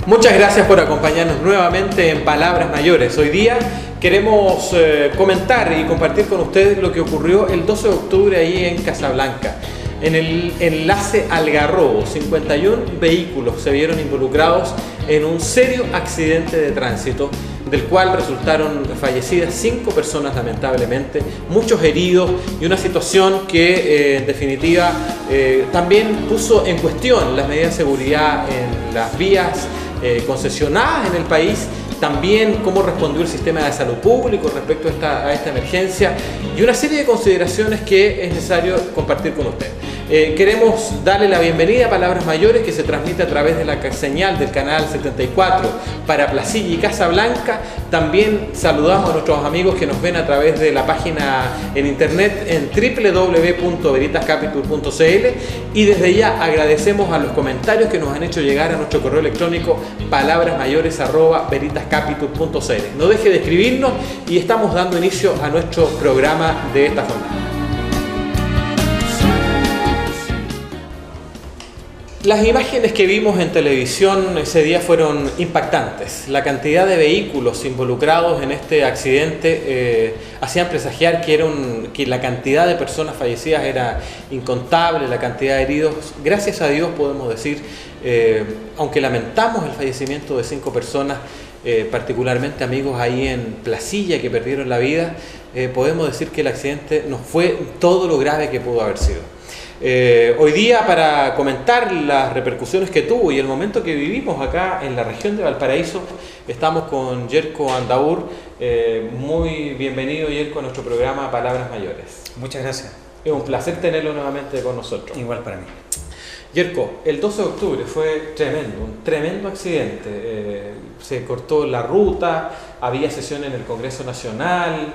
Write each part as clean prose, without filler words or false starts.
Muchas gracias por acompañarnos nuevamente en Palabras Mayores. Hoy día queremos comentar y compartir con ustedes lo que ocurrió el 12 de octubre ahí en Casablanca. En el enlace Algarrobo, 51 vehículos se vieron involucrados en un serio accidente de tránsito, del cual resultaron fallecidas 5 personas lamentablemente, muchos heridos y una situación que en definitiva también puso en cuestión las medidas de seguridad en las vías concesionadas en el país, también cómo respondió el sistema de salud público respecto a esta emergencia y una serie de consideraciones que es necesario compartir con usted. Queremos darle la bienvenida a Palabras Mayores, que se transmite a través de la señal del canal 74 para Placilla y Casablanca. También saludamos a nuestros amigos que nos ven a través de la página en internet en www.veritascapital.cl, y desde ya agradecemos a los comentarios que nos han hecho llegar a nuestro correo electrónico palabrasmayores@veritascapital.cl. No deje de escribirnos y estamos dando inicio a nuestro programa de esta jornada. Las imágenes que vimos en televisión ese día fueron impactantes. La cantidad de vehículos involucrados en este accidente hacían presagiar que la cantidad de personas fallecidas era incontable, la cantidad de heridos. Gracias a Dios podemos decir, aunque lamentamos el fallecimiento de 5 personas, particularmente amigos ahí en Placilla que perdieron la vida, podemos decir que el accidente no fue todo lo grave que pudo haber sido. Hoy día, para comentar las repercusiones que tuvo y el momento que vivimos acá en la región de Valparaíso, estamos con Yerko Andaur. Muy bienvenido, Yerko, a nuestro programa Palabras Mayores. Muchas gracias. Es un placer tenerlo nuevamente con nosotros. Igual para mí. Yerko, el 12 de octubre fue tremendo, un tremendo accidente. Se cortó la ruta, había sesión en el Congreso Nacional.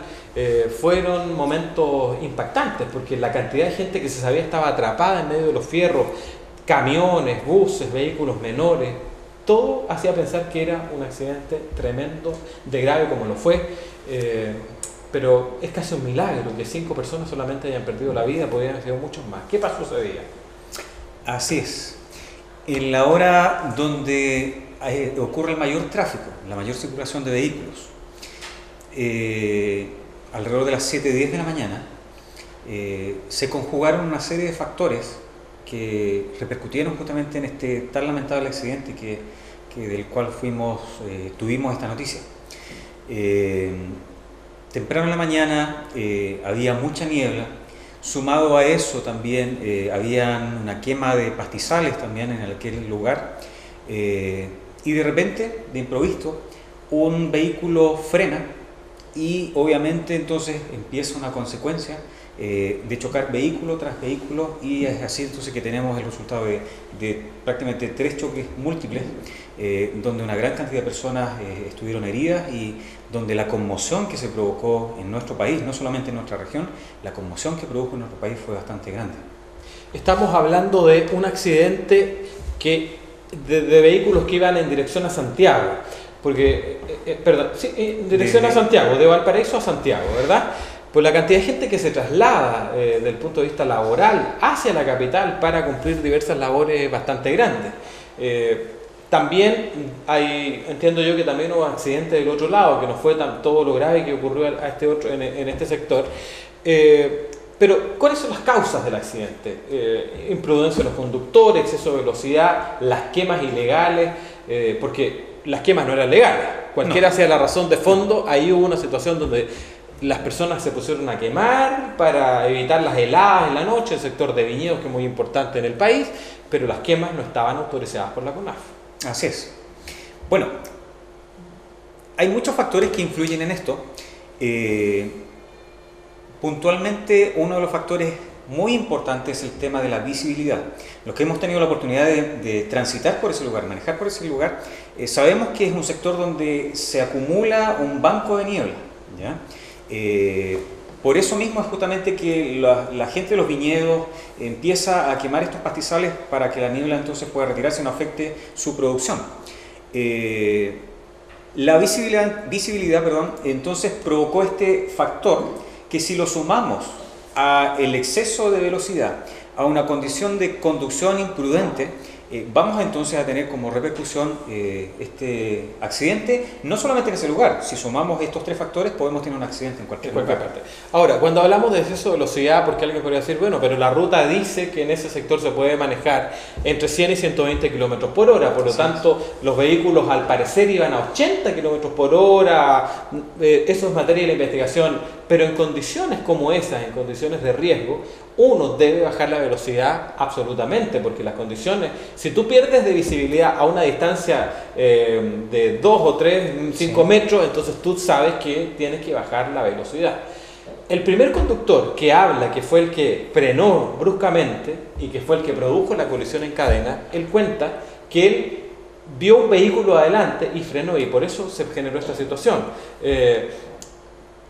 Fueron momentos impactantes porque la cantidad de gente que se sabía estaba atrapada en medio de los fierros, camiones, buses, vehículos menores, todo hacía pensar que era un accidente tremendo, de grave como lo fue, pero es casi un milagro que 5 personas solamente hayan perdido la vida, podrían haber sido muchos más. ¿Qué pasó ese día? Así es, en la hora donde ocurre el mayor tráfico, la mayor circulación de vehículos, alrededor de las 7:10 de la mañana, se conjugaron una serie de factores que repercutieron justamente en este tan lamentable accidente del cual tuvimos esta noticia. Temprano en la mañana había mucha niebla, sumado a eso también había una quema de pastizales también en aquel lugar, y de repente, de improviso, un vehículo frena. Y obviamente entonces empieza una consecuencia de chocar vehículo tras vehículo, y es así entonces que tenemos el resultado de prácticamente 3 choques múltiples, donde una gran cantidad de personas estuvieron heridas y donde la conmoción que se provocó en nuestro país, no solamente en nuestra región, la conmoción que produjo en nuestro país fue bastante grande. Estamos hablando de un accidente de vehículos que iban en dirección a Santiago. En dirección a Santiago, de Valparaíso a Santiago, ¿verdad? Pues la cantidad de gente que se traslada desde el punto de vista laboral hacia la capital para cumplir diversas labores es bastante grande. También entiendo yo que también hubo accidentes del otro lado, que no fue todo lo grave que ocurrió en este sector. Pero, ¿cuáles son las causas del accidente? Imprudencia de los conductores, exceso de velocidad, las quemas ilegales, porque las quemas no eran legales. Cualquiera sea la razón de fondo, ahí hubo una situación donde las personas se pusieron a quemar para evitar las heladas en la noche, el sector de viñedos, que es muy importante en el país, pero las quemas no estaban autorizadas por la CONAF. Así es. Bueno, hay muchos factores que influyen en esto. Puntualmente, uno de los factores muy importantes es el tema de la visibilidad. Los que hemos tenido la oportunidad de transitar por ese lugar, manejar por ese lugar, sabemos que es un sector donde se acumula un banco de niebla, ¿ya? Por eso mismo es justamente que la gente de los viñedos empieza a quemar estos pastizales para que la niebla entonces pueda retirarse y no afecte su producción. La visibilidad, entonces provocó este factor que, si lo sumamos a el exceso de velocidad, a una condición de conducción imprudente, Vamos entonces a tener como repercusión este accidente, no solamente en ese lugar. Si sumamos estos tres factores, podemos tener un accidente en cualquier lugar. Parte. Ahora, cuando hablamos de exceso de velocidad, porque alguien podría decir, bueno, pero la ruta dice que en ese sector se puede manejar entre 100 y 120 kilómetros por hora, por lo tanto, los vehículos al parecer iban a 80 kilómetros por hora, eso es materia de la investigación, pero en condiciones como esas, en condiciones de riesgo, uno debe bajar la velocidad absolutamente, porque las condiciones, si tú pierdes de visibilidad a una distancia de 2 o 3, 5 metros, entonces tú sabes que tienes que bajar la velocidad. El primer conductor que habla, que fue el que frenó bruscamente y que fue el que produjo la colisión en cadena, él cuenta que él vio un vehículo adelante y frenó, y por eso se generó esta situación.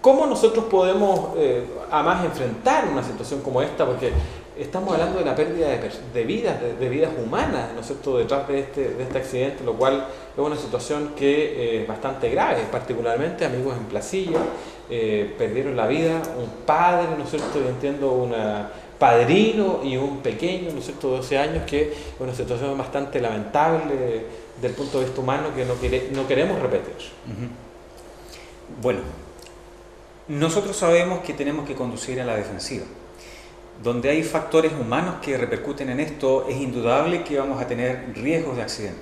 ¿Cómo nosotros podemos, además, enfrentar una situación como esta? Porque estamos hablando de la pérdida de vidas humanas, ¿no es cierto?, detrás de este accidente, lo cual es una situación que es bastante grave, particularmente amigos en Placilla, perdieron la vida, un padre, ¿no es cierto?, yo entiendo, un padrino y un pequeño, ¿no es cierto?, de 12 años, que es una situación bastante lamentable del punto de vista humano que no queremos repetir. Bueno, nosotros sabemos que tenemos que conducir a la defensiva. Donde hay factores humanos que repercuten en esto, es indudable que vamos a tener riesgos de accidente.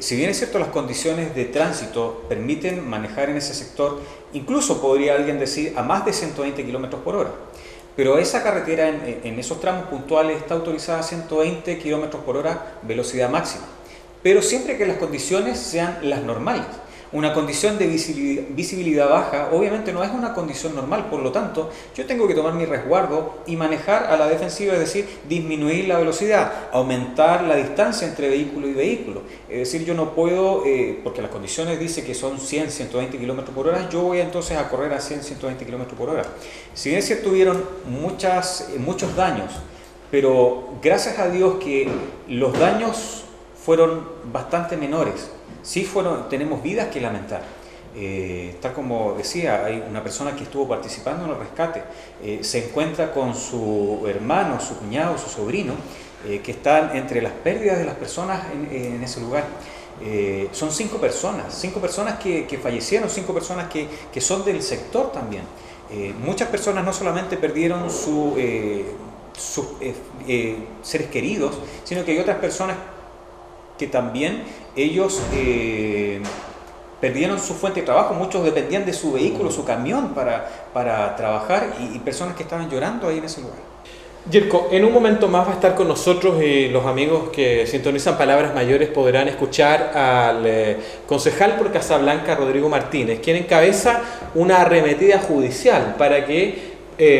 Si bien es cierto, las condiciones de tránsito permiten manejar en ese sector, incluso podría alguien decir a más de 120 kilómetros por hora, pero esa carretera en esos tramos puntuales está autorizada a 120 kilómetros por hora velocidad máxima, pero siempre que las condiciones sean las normales. Una condición de visibilidad baja obviamente no es una condición normal, por lo tanto yo tengo que tomar mi resguardo y manejar a la defensiva, es decir, disminuir la velocidad, aumentar la distancia entre vehículo y vehículo. Es decir, yo no puedo, porque las condiciones dicen que son 100, 120 kilómetros por hora, yo voy entonces a correr a 100, 120 kilómetros por hora. Si bien es cierto, tuvieron muchos daños, pero gracias a Dios que los daños fueron bastante menores. Sí tenemos vidas que lamentar. Tal como decía, hay una persona que estuvo participando en el rescate, se encuentra con su hermano, su cuñado, su sobrino, que están entre las pérdidas de las personas en ese lugar. Son 5 personas que fallecieron, 5 personas que son del sector también. Muchas personas no solamente perdieron sus seres queridos, sino que hay otras personas que también ellos perdieron su fuente de trabajo. Muchos dependían de su vehículo, su camión para trabajar, y personas que estaban llorando ahí en ese lugar. Jirko, en un momento más va a estar con nosotros, y los amigos que sintonizan Palabras Mayores podrán escuchar al concejal por Casablanca, Rodrigo Martínez, quien encabeza una arremetida judicial para que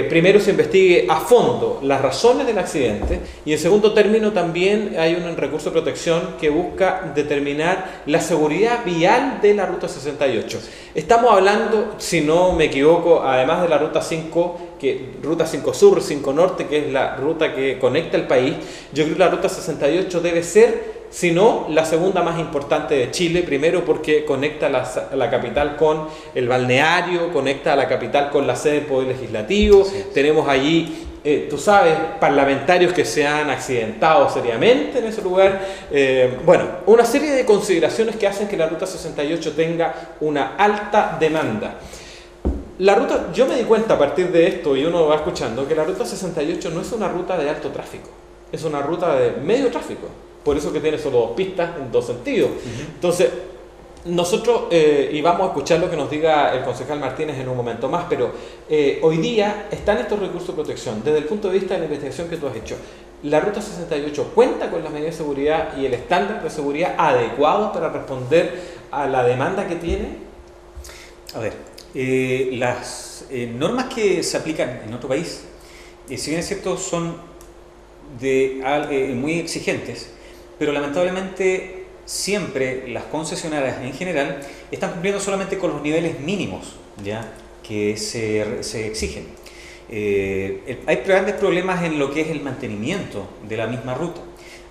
primero se investigue a fondo las razones del accidente, y en segundo término también hay un recurso de protección que busca determinar la seguridad vial de la Ruta 68. Estamos hablando, si no me equivoco, además de la Ruta 5, Ruta 5 Sur, 5 Norte, que es la ruta que conecta el país, yo creo que la Ruta 68 debe ser, si no, la segunda más importante de Chile, primero porque conecta la capital con el balneario, conecta a la capital con la sede del Poder Legislativo, sí. Tenemos allí, tú sabes, parlamentarios que se han accidentado seriamente en ese lugar. Bueno, una serie de consideraciones que hacen que la Ruta 68 tenga una alta demanda. La ruta, yo me di cuenta a partir de esto, y uno va escuchando, que la Ruta 68 no es una ruta de alto tráfico, es una ruta de medio tráfico. Por eso que tiene solo 2 pistas en 2 sentidos. Entonces, nosotros, y vamos a escuchar lo que nos diga el concejal Martínez en un momento más, pero hoy día están estos recursos de protección. Desde el punto de vista de la investigación que tú has hecho, ¿la Ruta 68 cuenta con las medidas de seguridad y el estándar de seguridad adecuados para responder a la demanda que tiene? A ver, las normas que se aplican en otro país, si bien es cierto, son muy exigentes, pero lamentablemente siempre las concesionarias en general están cumpliendo solamente con los niveles mínimos, ¿ya?, que se exigen. Hay grandes problemas en lo que es el mantenimiento de la misma ruta.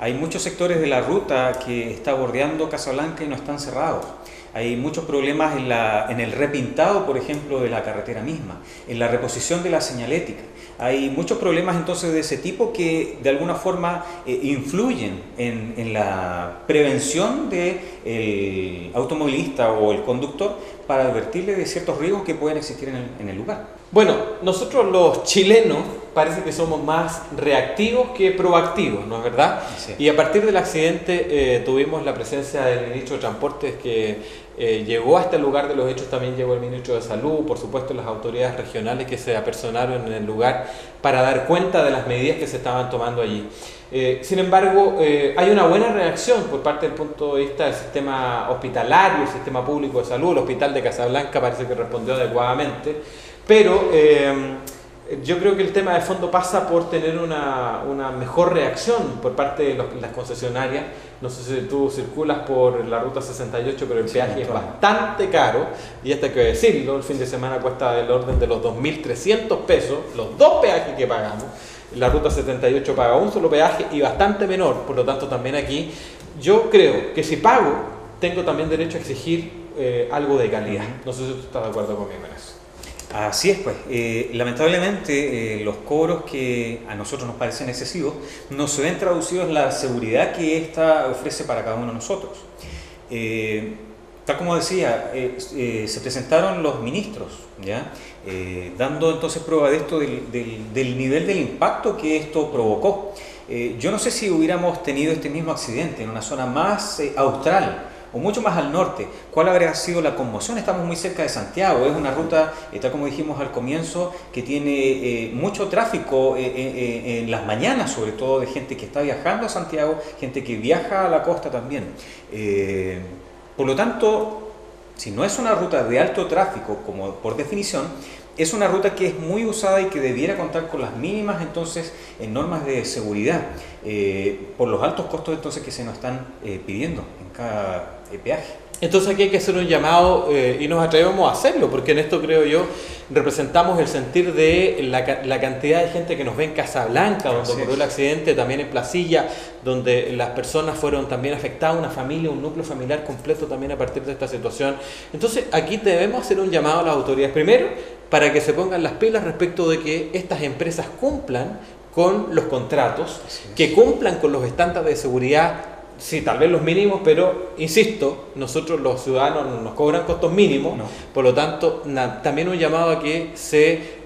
Hay muchos sectores de la ruta que está bordeando Casablanca y no están cerrados. hay muchos problemas en el repintado, por ejemplo, de la carretera misma, en la reposición de la señalética. Hay muchos problemas entonces de ese tipo que de alguna forma influyen en la prevención del automovilista o el conductor para advertirle de ciertos riesgos que pueden existir en el lugar. Bueno, nosotros los chilenos parece que somos más reactivos que proactivos, ¿no es verdad? Sí. Y a partir del accidente tuvimos la presencia del ministro de Transportes que llegó hasta el lugar de los hechos, también llegó el ministro de Salud, por supuesto las autoridades regionales que se apersonaron en el lugar para dar cuenta de las medidas que se estaban tomando allí. Sin embargo, hay una buena reacción por parte del punto de vista del sistema hospitalario, el sistema público de salud. El hospital de Casablanca parece que respondió adecuadamente, pero yo creo que el tema de fondo pasa por tener una mejor reacción por parte de las concesionarias. No sé si tú circulas por la ruta 68, pero el peaje es bastante caro, y hasta que decirlo, el fin de semana cuesta del orden de los 2.300 pesos, los dos peajes que pagamos. La ruta 78 paga un solo peaje y bastante menor, por lo tanto también aquí yo creo que si pago, tengo también derecho a exigir algo de calidad. No sé si tú estás de acuerdo conmigo en eso. Así es, pues. Lamentablemente los cobros que a nosotros nos parecen excesivos no se ven traducidos en la seguridad que ésta ofrece para cada uno de nosotros. Tal como decía, se presentaron los ministros, ¿ya? Dando entonces prueba de esto, del nivel del impacto que esto provocó. Yo no sé si hubiéramos tenido este mismo accidente en una zona más austral o mucho más al norte, ¿cuál habría sido la conmoción? Estamos muy cerca de Santiago, es una ruta, tal como dijimos al comienzo, que tiene mucho tráfico en las mañanas, sobre todo de gente que está viajando a Santiago, gente que viaja a la costa también. Por lo tanto, si no es una ruta de alto tráfico, como por definición, es una ruta que es muy usada y que debiera contar con las mínimas entonces en normas de seguridad, por los altos costos entonces que se nos están pidiendo en cada peaje. Entonces aquí hay que hacer un llamado y nos atrevemos a hacerlo, porque en esto creo yo representamos el sentir de la cantidad de gente que nos ve en Casablanca, donde ocurrió el accidente, también en Placilla, donde las personas fueron también afectadas, una familia, un núcleo familiar completo también a partir de esta situación. Entonces aquí debemos hacer un llamado a las autoridades, primero, para que se pongan las pilas respecto de que estas empresas cumplan con los contratos, que cumplan con los estándares de seguridad. Sí, tal vez los mínimos, pero insisto, nosotros los ciudadanos nos cobran costos mínimos, por lo tanto, también un llamado a que se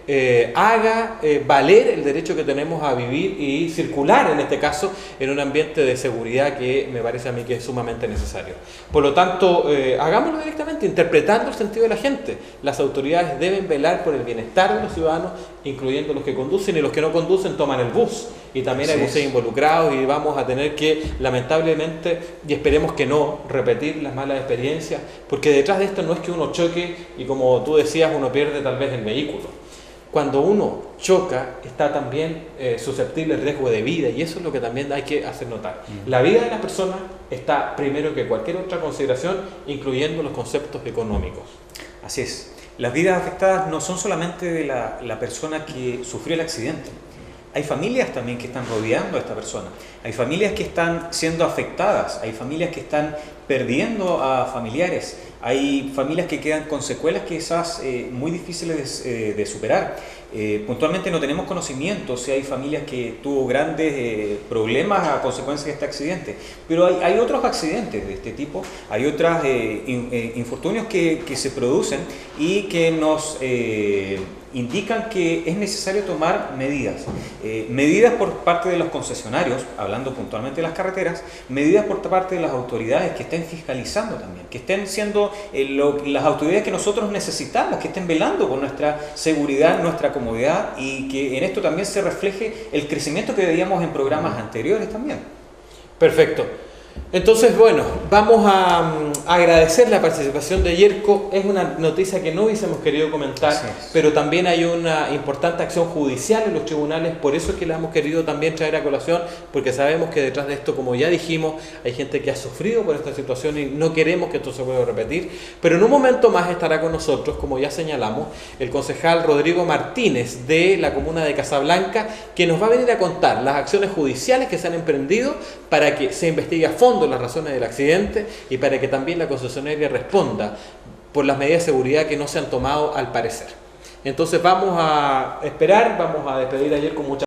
haga valer el derecho que tenemos a vivir y circular, en este caso, en un ambiente de seguridad que me parece a mí que es sumamente necesario. Por lo tanto, hagámoslo directamente, interpretando el sentido de la gente. Las autoridades deben velar por el bienestar de los ciudadanos, incluyendo los que conducen, y los que no conducen toman el bus. Y también hay buses involucrados y vamos a tener que, lamentablemente, y esperemos que no, repetir las malas experiencias, porque detrás de esto no es que uno choque y, como tú decías, uno pierde tal vez el vehículo. Cuando uno choca, está también susceptible al riesgo de vida, y eso es lo que también hay que hacer notar. La vida de las personas está primero que cualquier otra consideración, incluyendo los conceptos económicos. Así es. Las vidas afectadas no son solamente de la persona que sufrió el accidente. Hay familias también que están rodeando a esta persona. Hay familias que están siendo afectadas. Hay familias que están perdiendo a familiares. Hay familias que quedan con secuelas quizás muy difíciles de superar. Puntualmente no tenemos conocimiento si hay familias que tuvo grandes problemas a consecuencia de este accidente, pero hay otros accidentes de este tipo, hay otros infortunios que se producen y que nos indican que es necesario tomar medidas. Medidas por parte de los concesionarios, hablando puntualmente de las carreteras, medidas por parte de las autoridades que estén fiscalizando también, que estén siendo las autoridades que nosotros necesitamos, que estén velando por nuestra seguridad, nuestra comodidad, y que en esto también se refleje el crecimiento que veíamos en programas anteriores también. Perfecto. Entonces, bueno, vamos a agradecer la participación de Yerko. Es una noticia que no hubiésemos querido comentar, pero también hay una importante acción judicial en los tribunales, por eso es que la hemos querido también traer a colación, porque sabemos que detrás de esto, como ya dijimos, hay gente que ha sufrido por esta situación y no queremos que esto se vuelva a repetir. Pero en un momento más estará con nosotros, como ya señalamos, el concejal Rodrigo Martínez de la comuna de Casablanca, que nos va a venir a contar las acciones judiciales que se han emprendido para que se investigue a fondo las razones del accidente y para que también la concesionaria responda por las medidas de seguridad que no se han tomado al parecer. Entonces vamos a esperar, vamos a despedir ayer con mucha